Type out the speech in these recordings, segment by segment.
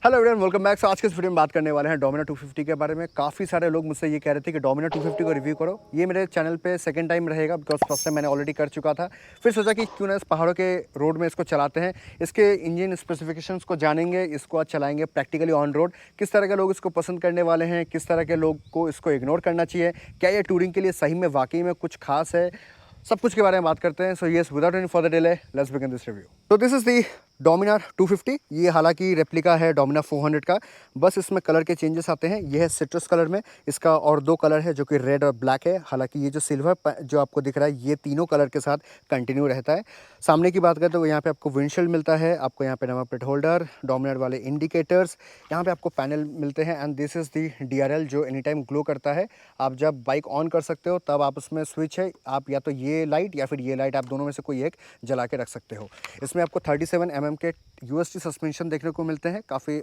Hello everyone, welcome back. आज के इस वीडियो में बात करने वाले हैं डोमिना 250 के बारे में। काफ़ी सारे लोग मुझसे ये कह रहे थे कि डोमिना 250 को रिव्यू करो। ये मेरे चैनल पे सेकंड टाइम रहेगा, बिकॉज फर्स्ट टाइम मैंने ऑलरेडी कर चुका था। फिर सोचा कि क्यों ना इस पहाड़ों के रोड में इसको चलाते हैं, इसके इंजन स्पेसिफिकेशंस को जानेंगे, इसको आज चलाएंगे प्रैक्टिकली ऑन रोड। किस तरह के लोग इसको पसंद करने वाले हैं, किस तरह के लोग को इसको इग्नोर करना चाहिए, क्या ये टूरिंग के लिए सही में वाकई में कुछ खास है, सब कुछ के बारे में बात करते हैं। So yes, without any further delay, let's begin this review. तो दिस इज दी डोमिनार 250। ये हालांकि रेप्लिका है डोमिनार 400 का, बस इसमें कलर के चेंजेस आते हैं। ये है सिट्रस कलर में, इसका और दो कलर है जो कि रेड और ब्लैक है। हालांकि ये जो सिल्वर जो आपको दिख रहा है, ये तीनों कलर के साथ कंटिन्यू रहता है। सामने की बात करें तो यहाँ पे आपको विंडशील्ड मिलता है, आपको यहाँ पे नंबर प्लेट होल्डर, डोमिनार वाले इंडिकेटर्स, यहाँ पे आपको पैनल मिलते हैं। And this is the DRL जो एनी टाइम ग्लो करता है। आप जब बाइक ऑन कर सकते हो तब आप उसमें स्विच है, आप या तो ये लाइट या फिर ये लाइट, आप दोनों में से कोई एक जला के रख सकते हो। इसमें आपको 37 mm के UST सस्पेंशन देखने को मिलते हैं, काफ़ी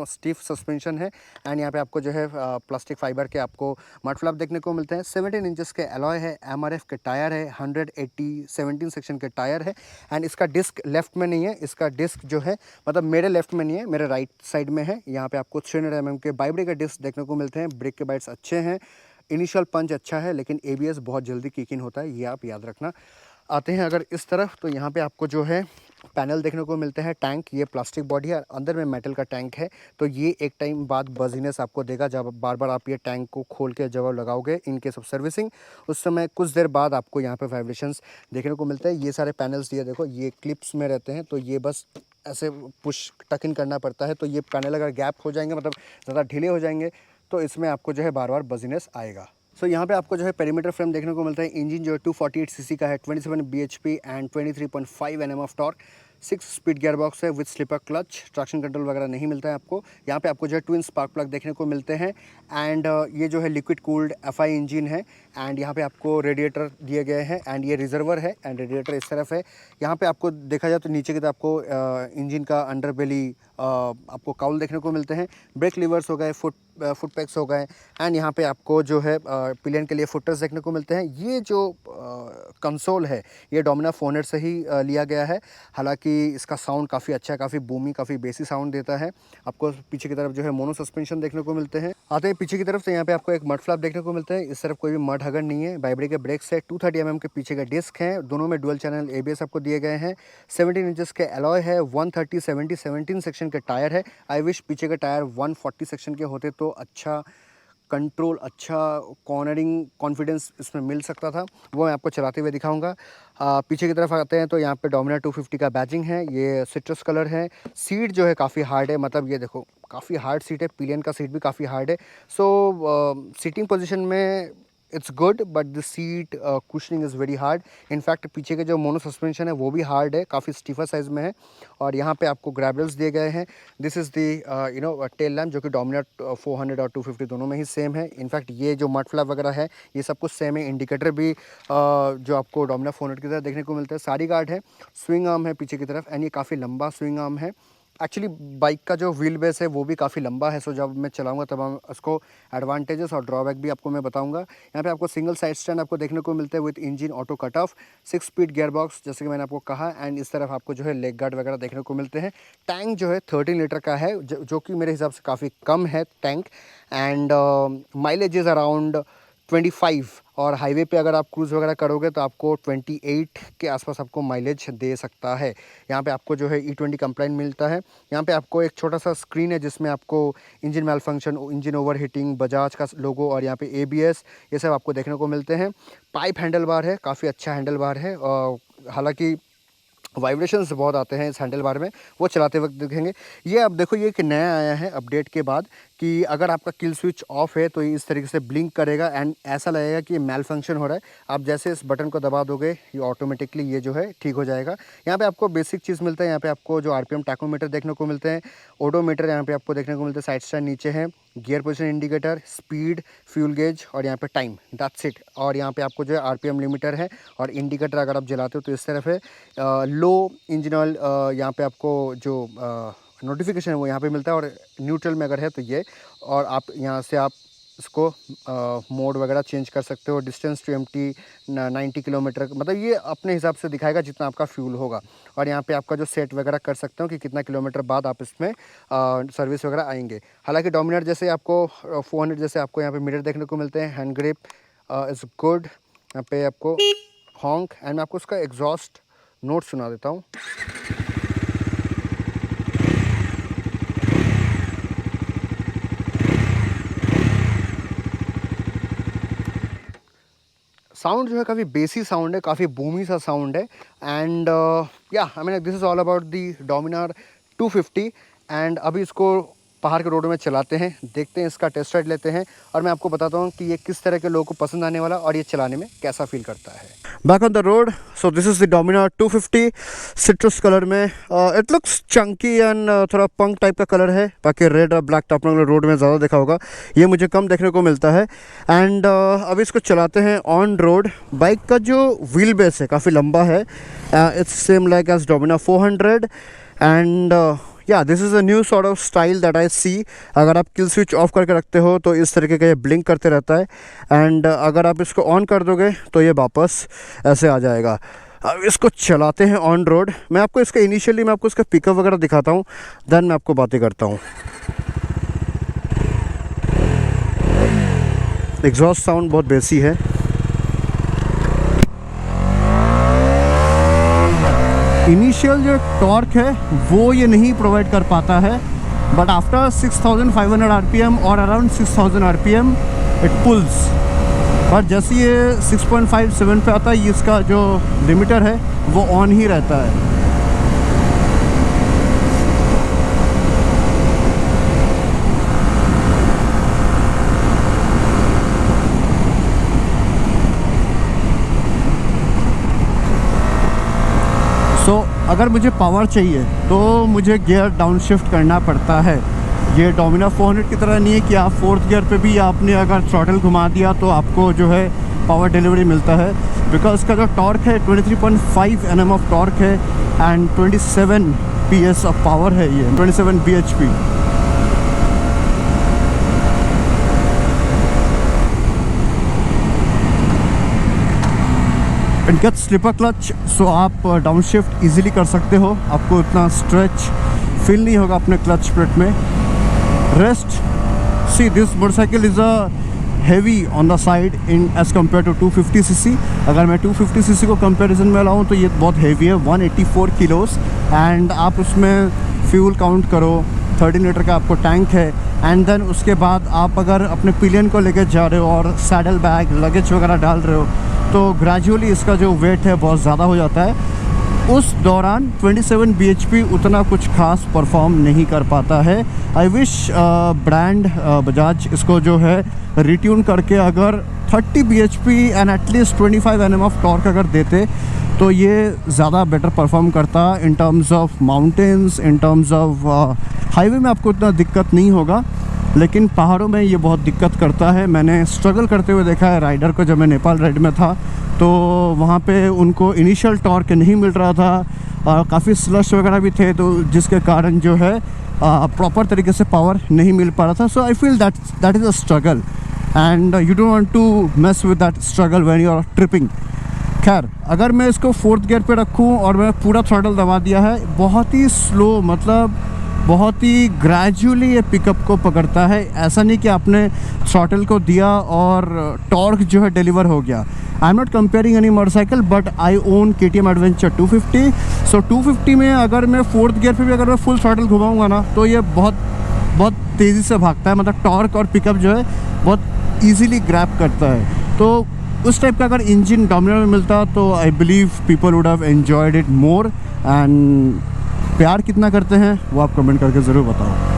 स्टिफ सस्पेंशन है। एंड यहाँ पे आपको जो है प्लास्टिक फाइबर के आपको मड फ्लैप देखने को मिलते हैं। 17 इंचेस के एलॉय है, MRF के टायर है, 180 17 सेक्शन के टायर है। एंड इसका डिस्क लेफ्ट में नहीं है, इसका डिस्क जो है मतलब मेरे लेफ्ट में नहीं है, मेरे राइट साइड में है। यहाँ पे आपको 300 mm के बाइब्रेक के डिस्क देखने को मिलते हैं। ब्रेक के बाइट्स अच्छे हैं, इनिशियल पंच अच्छा है, लेकिन ABS बहुत जल्दी किक इन होता है, ये आप याद रखना। आते हैं अगर इस तरफ, तो यहाँ पे आपको जो है पैनल देखने को मिलते हैं। टैंक, ये प्लास्टिक बॉडी है, अंदर में मेटल का टैंक है। तो ये एक टाइम बाद बजीनेस आपको देगा जब बार बार आप ये टैंक को खोल के जब लगाओगे इन केस ऑफ सर्विसिंग। उस समय कुछ देर बाद आपको यहाँ पे वाइब्रेशंस देखने को मिलते हैं। ये सारे पैनल्स ये देखो, ये क्लिप्स में रहते हैं, तो ये बस ऐसे पुश टक इन करना पड़ता है। तो ये पैनल अगर गैप हो जाएंगे, मतलब ज़्यादा ढीले हो जाएंगे, तो इसमें आपको जो है बार बार बजीनेस आएगा। सो यहाँ पे आपको जो है पेरीमीटर फ्रेम देखने को मिलता है। इंजन जो है 248 सीसी का है, 27 bhp and 23.5 Nm of torque. 6 speed gear box है with slipper clutch. Traction control वगैरह नहीं मिलता है आपको। यहाँ पे आपको जो है ट्विन स्पार्क प्लग देखने को मिलते हैं। एंड ये जो है लिक्विड कूल्ड FI इंजन है। एंड यहाँ पे आपको रेडिएटर दिए गए हैं, एंड ये रिजर्वर है, एंड रेडिएटर इस तरफ है। यहाँ पे आपको देखा जाए तो नीचे की तरफ आपको इंजन का अंडर बेली आपको काउल देखने को मिलते हैं। ब्रेक लीवर्स हो गए, फुट पैक्स हो गए। एंड यहाँ पे आपको जो है पिलियन के लिए फुटर्स देखने को मिलते हैं। ये जो कंसोल है, ये डोमिना 400 से ही लिया गया है। हालांकि इसका साउंड काफ़ी अच्छा है, काफ़ी बूमी, काफ़ी बेसी साउंड देता है। आपको पीछे की तरफ जो है मोनो सस्पेंशन देखने को मिलते हैं। आते हैं पीछे की तरफ, तो यहाँ पे आपको एक मड फ्लैप देखने को मिलता है। इस तरफ कोई भी मड हगर नहीं है। बाइब्रेक के ब्रेक्स है, 230 mm के पीछे का डिस्क है, दोनों में डुअल चैनल ABS आपको दिए गए हैं। 17 इंचेस के एलॉय है, 130/70 17 सेक्शन के टायर है। आई विश पीछे के टायर 140 सेक्शन के होते तो अच्छा कंट्रोल, अच्छा कॉर्नरिंग कॉन्फिडेंस इसमें मिल सकता था। वो मैं आपको चलाते हुए दिखाऊंगा। पीछे की तरफ आते हैं तो यहाँ पे डोमिना 250 का बैजिंग है, ये सिट्रस कलर है। सीट जो है काफ़ी हार्ड है, मतलब ये देखो काफ़ी हार्ड सीट है। पिलियन का सीट भी काफ़ी हार्ड है। सो सीटिंग पोजीशन में it's good, but the seat cushioning is very hard. In fact पीछे के जो मोनो सस्पेंशन है वो भी हार्ड है, काफ़ी स्टीफर साइज़ में है। और यहाँ पे आपको ग्रैबल्स दिए गए हैं। This is the tail lamp, जो कि डोमिना 400 और 250 दोनों में ही सेम है। इनफैक्ट ये जो मड फ्लैप वगैरह है, ये सब कुछ सेम है। इंडिकेटर भी जो आपको डोमिना 400 की तरह देखने को मिलता है। सारी गार्ड है, स्विंग आर्म है पीछे की तरफ, एंड ये काफ़ी लंबा स्विंग आर्म है। एक्चुअली बाइक का जो व्हील बेस है वो भी काफ़ी लंबा है। सो जब मैं चलाऊंगा तब हम उसको एडवांटेजेस और ड्रॉबैक भी आपको मैं बताऊंगा। यहाँ पे आपको सिंगल साइड स्टैंड आपको देखने को मिलते हैं with engine auto cut off, 6 speed gear box जैसे कि मैंने आपको कहा। एंड इस तरफ आपको जो है लेग गार्ड वगैरह देखने को मिलते हैं। टैंक जो है 13 लीटर का है, जो कि मेरे हिसाब से काफ़ी कम है tank. And mileage is around 25, और हाईवे पे अगर आप क्रूज़ वगैरह करोगे तो आपको 28 के आसपास आपको माइलेज दे सकता है। यहाँ पे आपको जो है E20 कंप्लाइंट मिलता है। यहाँ पे आपको एक छोटा सा स्क्रीन है जिसमें आपको engine malfunction, engine overheating, Bajaj का लोगो और यहाँ पे ABS, ये सब आपको देखने को मिलते हैं। पाइप हैंडल बार है, काफ़ी अच्छा हैंडल बार है। हालांकि वाइब्रेशंस बहुत आते हैं इस हैंडल बार में, वो चलाते वक्त दिखेंगे। ये अब देखो, ये एक नया आया है अपडेट के बाद कि अगर आपका किल स्विच ऑफ है तो ये इस तरीके से ब्लिंक करेगा, एंड ऐसा लगेगा कि ये मेल फंक्शन हो रहा है। आप जैसे इस बटन को दबा दोगे, ये ऑटोमेटिकली ये जो है ठीक हो जाएगा। यहाँ पे आपको बेसिक चीज़ मिलता है। यहाँ पे आपको जो RPM टैकोमीटर देखने को मिलते हैं, ओडोमीटर यहाँ पे आपको देखने को मिलते हैं, साइड स्टैंड नीचे है, gear position indicator, speed, fuel gauge, और यहाँ पे टाइम, दैट्स इट। और यहाँ पे आपको जो है RPM लिमिटर है, और इंडिकेटर अगर आप जलाते हो तो इस तरफ है। लो इंजन ऑयल यहाँ पे आपको जो नोटिफिकेशन है वो यहाँ पे मिलता है, और न्यूट्रल में अगर है तो ये। और आप यहाँ से आप इसको मोड वगैरह चेंज कर सकते हो। डिस्टेंस टू एम्प्टी 90 किलोमीटर, मतलब ये अपने हिसाब से दिखाएगा जितना आपका फ्यूल होगा। और यहाँ पे आपका जो सेट वगैरह कर सकते हो कि कितना किलोमीटर बाद आप इसमें सर्विस वगैरह आएंगे। हालांकि डोमिनार जैसे आपको 400 जैसे आपको यहाँ पे मिरर देखने को मिलते हैं। Hand grip is good. यहाँ पे आपको हॉन्क, एंड मैं आपको उसका एग्जॉस्ट नोट सुना देता हूँ। साउंड जो है काफ़ी बेसी साउंड है, काफ़ी बूमी सा साउंड है। एंड या I mean this is all about the Dominar 250। And अभी इसको पहाड़ के रोड में चलाते हैं, देखते हैं, इसका टेस्ट राइड लेते हैं और मैं आपको बताता हूँ कि ये किस तरह के लोगों को पसंद आने वाला और ये चलाने में कैसा फील करता है। Back on the road, so this is the Dominar 250 citrus colour में। इट लुक्स चंकी एंड थोड़ा पंक टाइप का कलर है। बाकी रेड और ब्लैक तो आप लोगों ने रोड में ज़्यादा देखा होगा, ये मुझे कम देखने को मिलता है। एंड अभी इसको चलाते हैं ऑन रोड। बाइक का जो व्हील बेस है काफ़ी लंबा है। It's same like as Dominar 400 and yeah this is a new sort of style that I see. अगर आप किल स्विच ऑफ करके रखते हो तो इस तरीके का ये ब्लिंक करते रहता है। एंड अगर आप इसको ऑन कर दोगे तो ये वापस ऐसे आ जाएगा। अब इसको चलाते हैं ऑन रोड। मैं आपको इसका इनिशियली मैं आपको इसका पिकअप वगैरह दिखाता हूँ, देन मैं आपको बातें करता हूँ। एग्जॉस्ट साउंड बहुत बेसी है। इनिशियल जो टॉर्क है वो ये नहीं प्रोवाइड कर पाता है, बट आफ्टर 6500 आरपीएम और अराउंड 6000 आरपीएम इट पुल्स। पर जैसे ये 6.57 पे आता है, इसका जो लिमिटर है वो ऑन ही रहता है। अगर मुझे पावर चाहिए तो मुझे गियर डाउन शिफ्ट करना पड़ता है। ये डोमिनार 400 की तरह नहीं है कि आप 4th गियर पे भी आपने अगर थ्रॉटल घुमा दिया तो आपको जो है पावर डिलीवरी मिलता है। बिकॉज इसका जो टॉर्क है 23.5 Nm ऑफ टॉर्क है एंड 27 PS ऑफ पावर है, ये 27 bhp। It gets slipper clutch, so आप डाउन शिफ्ट ईजिली कर सकते हो। आपको इतना स्ट्रेच फील नहीं होगा अपने क्लच प्लेट में। Rest, see this motorcycle is a heavy on the side in as compare to 250cc। अगर मैं 250cc को कंपैरिजन में लाऊं तो ये बहुत हैवी है, 184 किलोस। एंड आप उसमें फ्यूल काउंट करो, 13 लीटर का आपको टैंक है। एंड देन उसके बाद आप अगर अपने पिलियन को लेके जा रहे हो और सैडल बैग लगेज वगैरह डाल रहे हो तो ग्रेजुअली इसका जो वेट है बहुत ज़्यादा हो जाता है। उस दौरान 27 bhp उतना कुछ खास परफॉर्म नहीं कर पाता है। आई विश ब्रांड बजाज इसको जो है रिट्यून करके अगर 30 bhp and at least 25 Nm of torque अगर देते तो ये ज़्यादा बेटर परफॉर्म करता in terms of mountains, in terms of highway में आपको इतना दिक्कत नहीं होगा, लेकिन पहाड़ों में ये बहुत दिक्कत करता है। मैंने स्ट्रगल करते हुए देखा है राइडर को। जब मैं नेपाल राइड में था तो वहाँ पे उनको इनिशियल टॉर्क नहीं मिल रहा था और काफ़ी स्लश वगैरह भी थे, तो जिसके कारण जो है प्रॉपर तरीके से पावर नहीं मिल पा रहा था। So I feel that is a struggle and you don't want to mess with that struggle when you are tripping. खैर, अगर मैं इसको 4th गियर पे रखूँ और मैं पूरा थ्रॉटल दबा दिया है, बहुत ही स्लो, मतलब बहुत ही ग्रेजुअली ये पिकअप को पकड़ता है। ऐसा नहीं कि आपने थ्रॉटल को दिया और टॉर्क जो है डिलीवर हो गया। I am not comparing any motorcycle, but I own KTM adventure 250। सो 250 में अगर मैं 4th गियर पे भी अगर मैं फुल थ्रॉटल घुमाऊँगा ना तो ये बहुत तेज़ी से भागता है। मतलब टॉर्क और पिकअप जो है बहुत ईजीली ग्रैब करता है। तो उस टाइप का अगर इंजन डोमिनार में मिलता तो I believe people would have enjoyed it more. And प्यार कितना करते हैं वो आप कमेंट करके ज़रूर बताओ।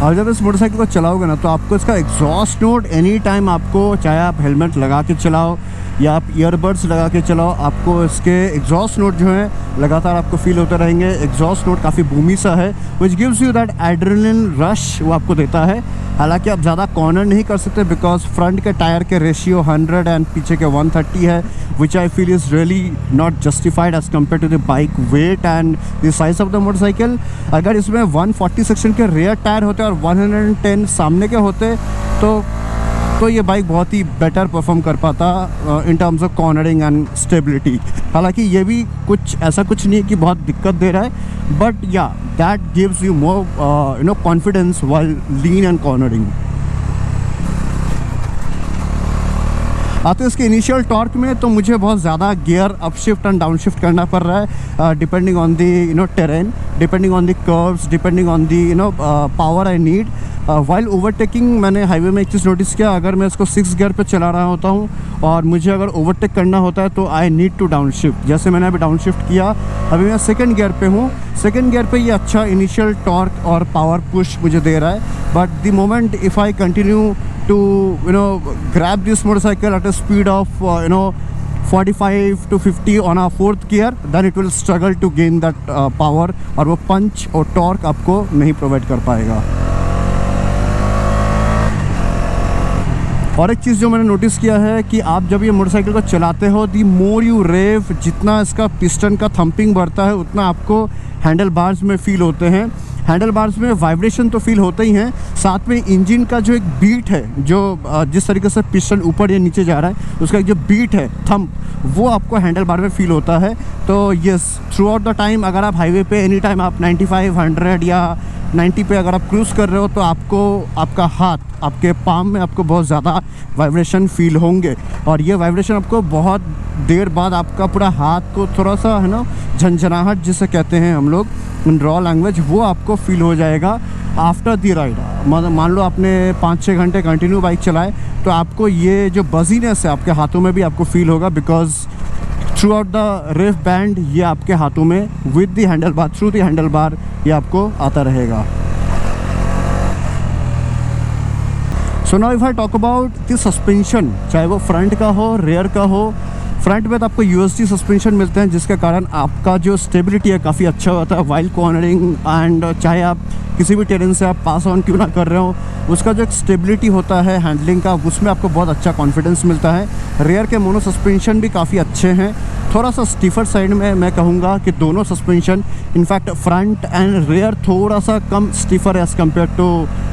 और जब इस मोटरसाइकिल को चलाओगे ना तो आपको इसका एग्जॉस्ट नोट एनी टाइम, आपको चाहे आप हेलमेट लगा के चलाओ या आप ईयरबड्स लगा के चलाओ, आपको इसके एग्जॉस्ट नोट जो है लगातार आपको फील होते रहेंगे। एग्जॉस्ट नोट काफ़ी बूमी सा है, which gives you that adrenaline rush, वो आपको देता है। हालांकि आप ज़्यादा कॉर्नर नहीं कर सकते बिकॉज फ्रंट के टायर के रेशियो 100 एंड पीछे के 130 है, which I feel is really not justified as compare to the bike weight and the size of the motorcycle. अगर इसमें 140 सेक्शन के रेयर टायर होते और 110 सामने के होते तो ये बाइक बहुत ही बेटर परफॉर्म कर पाता in terms of cornering and stability. हालांकि ये भी ऐसा कुछ नहीं है कि बहुत दिक्कत दे रहा है, बट या that gives you more confidence while lean and cornering. आते इसके इनिशियल टॉर्क में तो मुझे बहुत ज़्यादा gear up shift and down shift करना पड़ रहा है depending on the terrain, depending on the curves, depending on the power I need. While overtaking मैंने हाईवे में एक चीज़ नोटिस किया, अगर मैं इसको 6 गियर पे चला रहा होता हूँ और मुझे अगर ओवरटेक करना होता है तो I need to downshift. जैसे मैंने अभी डाउन शिफ्ट किया, अभी मैं 2nd गियर पे हूँ। 2nd गियर पे ये अच्छा इनिशियल टॉर्क और पावर पुश मुझे दे रहा है, but the moment if I continue to grab this motorcycle at a speed of 45 to 50 on a 4th gear, then it will struggle to gain that power और वो punch और torque आपको नहीं provide कर पाएगा। और एक चीज़ जो मैंने नोटिस किया है कि आप जब ये मोटरसाइकिल को चलाते हो, दी मोर यू रेव, जितना इसका पिस्टन का थम्पिंग बढ़ता है उतना आपको हैंडल बार्स में फील होते हैं। हैंडल बार्स में वाइब्रेशन तो फील होते ही हैं, साथ में इंजन का जो एक बीट है, जो जिस तरीके से पिस्टन ऊपर या नीचे जा रहा है उसका एक जो बीट है, थंप, वो आपको हैंडल बार में फील होता है। तो yes, through out the time अगर आप हाईवे पे एनी टाइम आप 95, 100 या 90 पे अगर आप क्रूज़ कर रहे हो तो आपको आपका हाथ, आपके पाम में आपको बहुत ज़्यादा वाइब्रेशन फील होंगे, और ये वाइब्रेशन आपको बहुत देर बाद आपका पूरा हाथ को थोड़ा सा झंझनाहट जिसे कहते हैं हम लोग इन रॉ लैंग्वेज, वो आपको फील हो जाएगा आफ्टर दी राइड। मान लो आपने 5-6 घंटे कंटिन्यू बाइक चलाए तो आपको ये जो बजीनेस है आपके हाथों में भी आपको फील होगा, because through out the ref band ये आपके हाथों में with the handle bar, through the handle bar ये आपको आता रहेगा। सो now if I talk about the suspension, चाहे वो फ्रंट का हो रेयर का हो, फ्रंट में तो आपको यूएसडी सस्पेंशन मिलते हैं जिसके कारण आपका जो स्टेबिलिटी है काफ़ी अच्छा होता है वाइल कॉर्नरिंग, एंड चाहे आप किसी भी टेरेन से आप पास ऑन क्यों ना कर रहे हो, उसका जो एक स्टेबिलिटी होता है हैंडलिंग का, उसमें आपको बहुत अच्छा कॉन्फिडेंस मिलता है। रेयर के मोनो सस्पेंशन भी काफ़ी अच्छे हैं, थोड़ा सा स्टीफर साइड में मैं कहूँगा कि दोनों suspension, in fact front and rear थोड़ा सा कम stiffer as compare to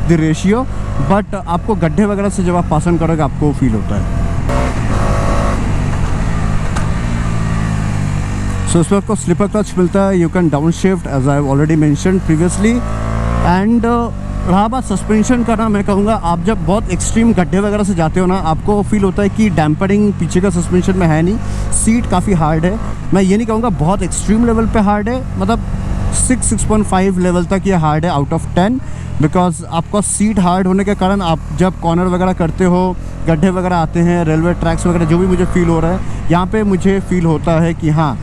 the ratio, but आपको गड्ढे वगैरह से जब आप पास ऑन करोगे आपको फील होता है। सो इसमें आपको स्लिपर क्लच मिलता है, you can downshift as I already mention previously, and रहा बात सस्पेंशन का ना, मैं कहूँगा आप जब बहुत एक्सट्रीम गड्ढे वगैरह से जाते हो ना, आपको फील होता है कि डैम्परिंग पीछे का सस्पेंशन में है नहीं, सीट काफ़ी हार्ड है। मैं ये नहीं कहूँगा बहुत एक्सट्रीम लेवल पे हार्ड है, मतलब 6.5 लेवल तक ये हार्ड है आउट ऑफ 10, बिकॉज आपका सीट हार्ड होने के कारण आप जब कॉर्नर वगैरह करते हो, गड्ढे वगैरह आते हैं, रेलवे ट्रैक्स वगैरह, जो भी मुझे फील हो रहा है यहाँ पे मुझे फील होता है कि हाँ,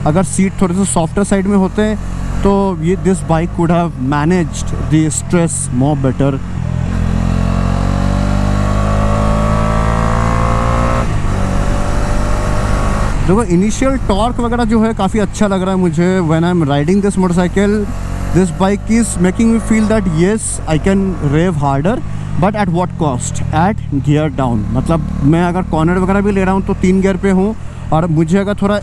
अगर सीट थोड़े से सॉफ्टर साइड में होते हैं तो ये this bike could have managed the stress more better. देखो इनिशियल टॉर्क वगैरह जो है काफ़ी अच्छा लग रहा है मुझे when I am riding this motorcycle. This bike is making me feel that yes I can rev harder, but at what cost, at gear down. मतलब मैं अगर कॉर्नर वगैरह भी ले रहा हूँ तो 3 गियर पे हूँ, और मुझे अगर थोड़ा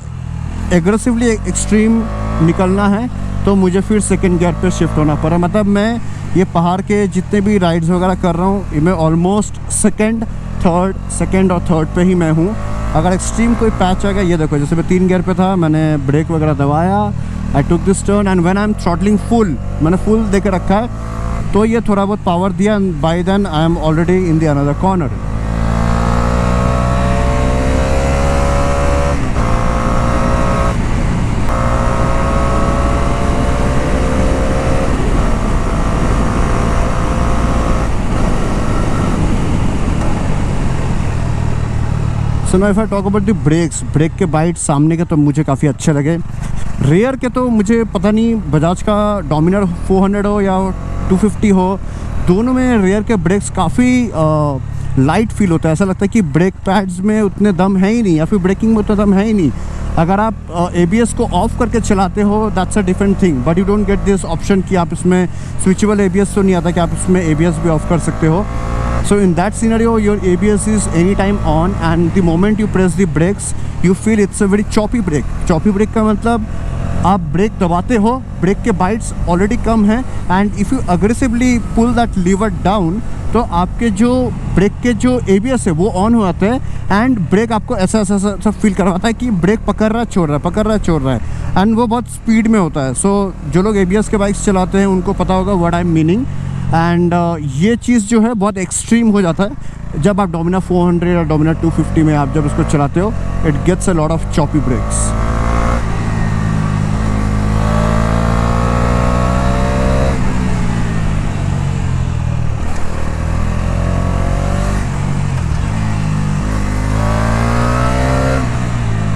एग्रेसिवली एक्सट्रीम निकलना है तो मुझे फिर 2nd गियर पे शिफ्ट होना पड़ा। मतलब मैं ये पहाड़ के जितने भी राइड्स वगैरह कर रहा हूँ, मैं ऑलमोस्ट 2nd और 3rd पे ही मैं हूँ। अगर एक्सट्रीम कोई पैच आ गया, ये देखो जैसे मैं 3 गियर पे था, मैंने ब्रेक वगैरह दबाया, I took this turn and when I am throttling full, मैंने फुल दे के रखा है तो ये थोड़ा बहुत पावर दिया, and by then I am already in the another corner. So now if I talk about the brakes, brake के बाइट सामने के तो मुझे काफ़ी अच्छे लगे। रेयर के तो मुझे पता नहीं, बजाज का डोमिनर 400 हो या 250 हो, दोनों में रेयर के ब्रेक्स काफ़ी लाइट फील होता है, ऐसा लगता है कि ब्रेक पैड्स में उतने दम है ही नहीं या फिर ब्रेकिंग में उतना दम है ही नहीं। अगर आप ABS को ऑफ करके चलाते हो that's a different thing, but you don't get this option कि आप इसमें स्विचेबल ABS तो नहीं आता कि आप इसमें ABS भी ऑफ कर सकते हो। So in that scenario your ABS is anytime on and the moment you press the brakes you feel it's a very choppy brake। choppy brake का मतलब आप ब्रेक दबाते हो, ब्रेक के बाइट्स ऑलरेडी कम हैं and if you aggressively pull that lever down तो आपके जो ब्रेक के जो ABS है वो ऑन हो जाते हैं एंड ब्रेक आपको ऐसा ऐसा ऐसा फील करवाता है कि ब्रेक पकड़ रहा है छोड़ रहा है, पकड़ रहा है छोड़ रहा है, एंड वो बहुत स्पीड में होता है। सो जो लोग ABS के बाइक्स चलाते हैं उनको पता होगा what I am meaning. And ये चीज़ जो है बहुत एक्सट्रीम हो जाता है जब आप Dominar 400 या Dominar 250 में आप जब इसको चलाते हो, it gets a lot of choppy brakes.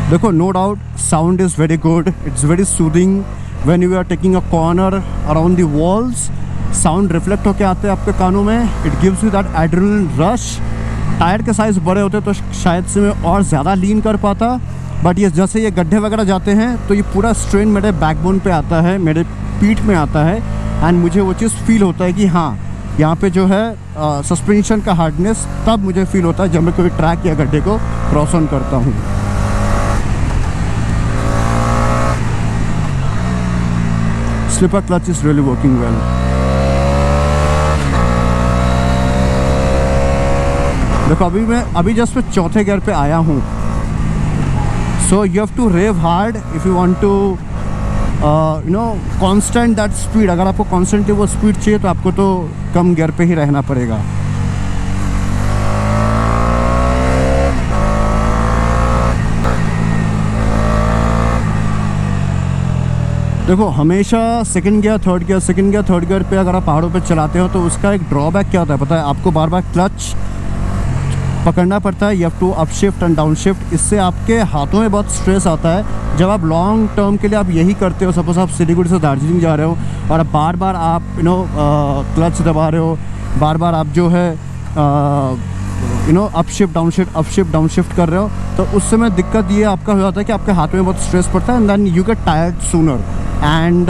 देखो no doubt sound is very good, it's very soothing when you are taking a corner around the walls. Sound reflect होके आते हैं आपके कानों में, it gives you that adrenaline rush. Tyre के size बड़े होते तो शायद से मैं और ज़्यादा लीन कर पाता, बट ये जैसे ये गड्ढे वगैरह जाते हैं तो ये पूरा स्ट्रेन मेरे बैकबोन पे आता है, मेरे पीठ में आता है एंड मुझे वो चीज़ फील होता है कि हाँ यहाँ पे जो है सस्पेंशन का हार्डनेस तब मुझे फील होता है जब मैं कोई ट्रैक या गड्ढे को क्रॉस ऑन करता हूँ। Slipper clutch is really working well. देखो अभी जस्ट मैं चौथे गियर पे आया हूँ। So you have to rev hard if you want to constant that speed. अगर आपको कांस्टेंटली वो स्पीड चाहिए तो आपको तो कम गियर पे ही रहना पड़ेगा। देखो हमेशा सेकंड गियर थर्ड गियर पे अगर आप पहाड़ों पे चलाते हो तो उसका एक ड्रॉबैक क्या होता है पता है आपको? बार बार क्लच पकड़ना पड़ता है, you have to up shift and down shift. इससे आपके हाथों में बहुत स्ट्रेस आता है। जब आप लॉन्ग टर्म के लिए आप यही करते हो, सपोज आप सिलीगुड़ी से दार्जिलिंग जा रहे हो और बार बार आप क्लच दबा रहे हो, बार बार आप जो है अप शिफ्ट डाउन शिफ्ट कर रहे हो, तो उस समय दिक्कत ये आपका हो जाता है कि आपके हाथ में बहुत स्ट्रेस पड़ता है and then you get tired sooner. And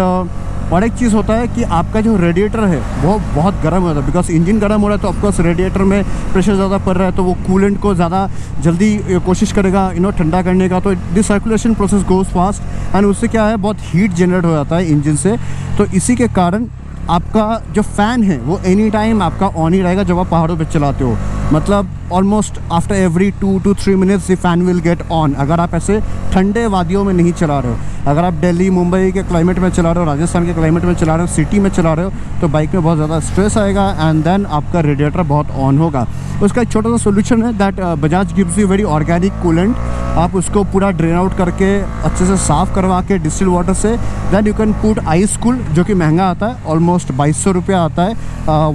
और एक चीज़ होता है कि आपका जो रेडिएटर है वो बहुत गर्म हो जाता है, बिकॉज इंजन गर्म हो रहा है तो ऑफकोर्स रेडिएटर में प्रेशर ज़्यादा पड़ रहा है तो वो कूलेंट को ज़्यादा जल्दी कोशिश करेगा ठंडा करने का, तो this circulation process goes fast and उससे क्या है बहुत हीट जनरेट हो जाता है इंजन से। तो इसी के कारण आपका जो फ़ैन है वो एनी टाइम आपका ऑन ही रहेगा जब आप पहाड़ों पे चलाते हो। मतलब almost after every 2 to 3 minutes the fan will get on. अगर आप ऐसे ठंडे वादियों में नहीं चला रहे हो, अगर आप दिल्ली मुंबई के क्लाइमेट में चला रहे हो, राजस्थान के क्लाइमेट में चला रहे हो, सिटी में चला रहे हो, तो बाइक में बहुत ज़्यादा स्ट्रेस आएगा एंड देन आपका रेडिएटर बहुत ऑन होगा। उसका एक छोटा सा सोल्यूशन है that Bajaj gives you very organic coolant. आप उसको पूरा ड्रेन आउट करके अच्छे से साफ़ करवा के डिस्टिल वाटर से then you can put ice cool, जो कि महंगा आता है, ऑलमोस्ट 2200 रुपया आता है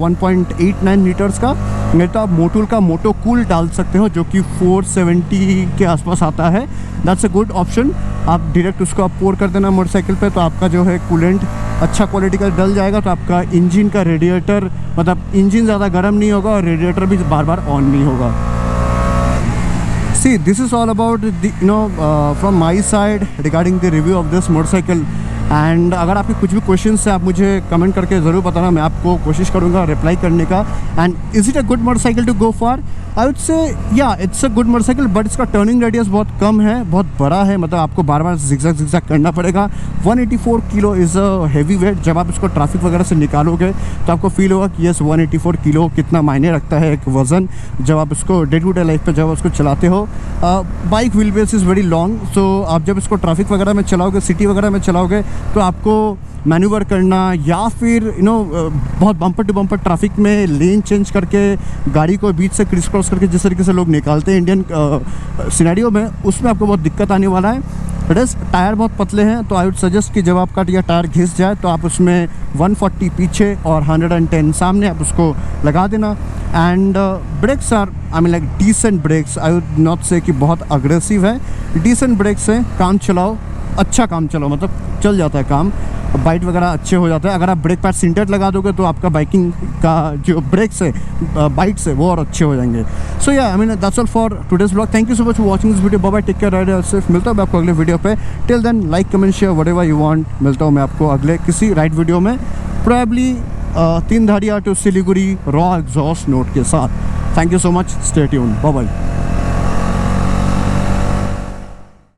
1.89 लीटर्स का। नहीं तो आप मोटूल का मोटो कूल डाल सकते हो जो कि 470 के आसपास आता है। That's a good option. आप डायरेक्ट उसको आप पोर कर देना मोटरसाइकिल पे, तो आपका जो है कूलेंट अच्छा क्वालिटी का डल जाएगा, तो आपका इंजन का रेडिएटर मतलब इंजन ज़्यादा गर्म नहीं होगा और रेडिएटर भी बार बार ऑन नहीं होगा। See, this is all about the from my side regarding the review of this motorcycle. And अगर आपके कुछ भी क्वेश्चंस है आप मुझे कमेंट करके ज़रूर बताना, मैं आपको कोशिश करूँगा रिप्लाई करने का। And is it a good motorcycle to go for? I would say yeah it's a good motorcycle, but इसका टर्निंग रेडियस बहुत कम है, बहुत बड़ा है, मतलब आपको बार बार जिगजैग करना पड़ेगा। 184 kilo is a heavy weight. जब आप इसको ट्रैफिक वगैरह से निकालोगे तो आपको फील होगा कि यस 184 किलो कितना मायने रखता है एक वज़न, जब आप इसको डे टू डे लाइफ पे जब उसको चलाते हो। Bike wheel base is very long, so आप जब इसको ट्रैफिक वगैरह में चलाओगे, सिटी वगैरह में चलाओगे, तो आपको मैन्यूवर करना या फिर बहुत बम्पर टू बम्पर ट्रैफिक में लेन चेंज करके गाड़ी को बीच से क्रिस क्रॉस करके जिस तरीके से लोग निकालते हैं इंडियन सिनेरियो में, उसमें आपको बहुत दिक्कत आने वाला है। प्लस टायर बहुत पतले हैं, तो आई वुड सजेस्ट कि जब आपका ये टायर घिस जाए तो आप उसमें 140 पीछे और 110 सामने आप उसको लगा देना। And brakes are I mean like decent brakes, I would not say कि बहुत अग्रेसिव है, डिसेंट ब्रेक्स हैं। काम चलाओ, अच्छा काम चलाओ, मतलब चल जाता है काम। बाइट वगैरह अच्छे हो जाते हैं। अगर आप ब्रेक पैड सिंटेट लगा दोगे तो आपका बाइकिंग का जो ब्रेक्स है, बाइट्स है, वो और अच्छे हो जाएंगे। So yeah I mean that's all for today's blog. Thank you so much for watching this video. Bye bye, take care, ride safe. मिलता हूँ आपको अगले वीडियो पे। Till then like comment share whatever you want. मिलता हूँ मैं आपको अगले किसी राइड वीडियो में, प्रोबेबली 3 धारिया to Siliguri raw exhaust note के साथ। Thank you so much, stay tuned, bye bye.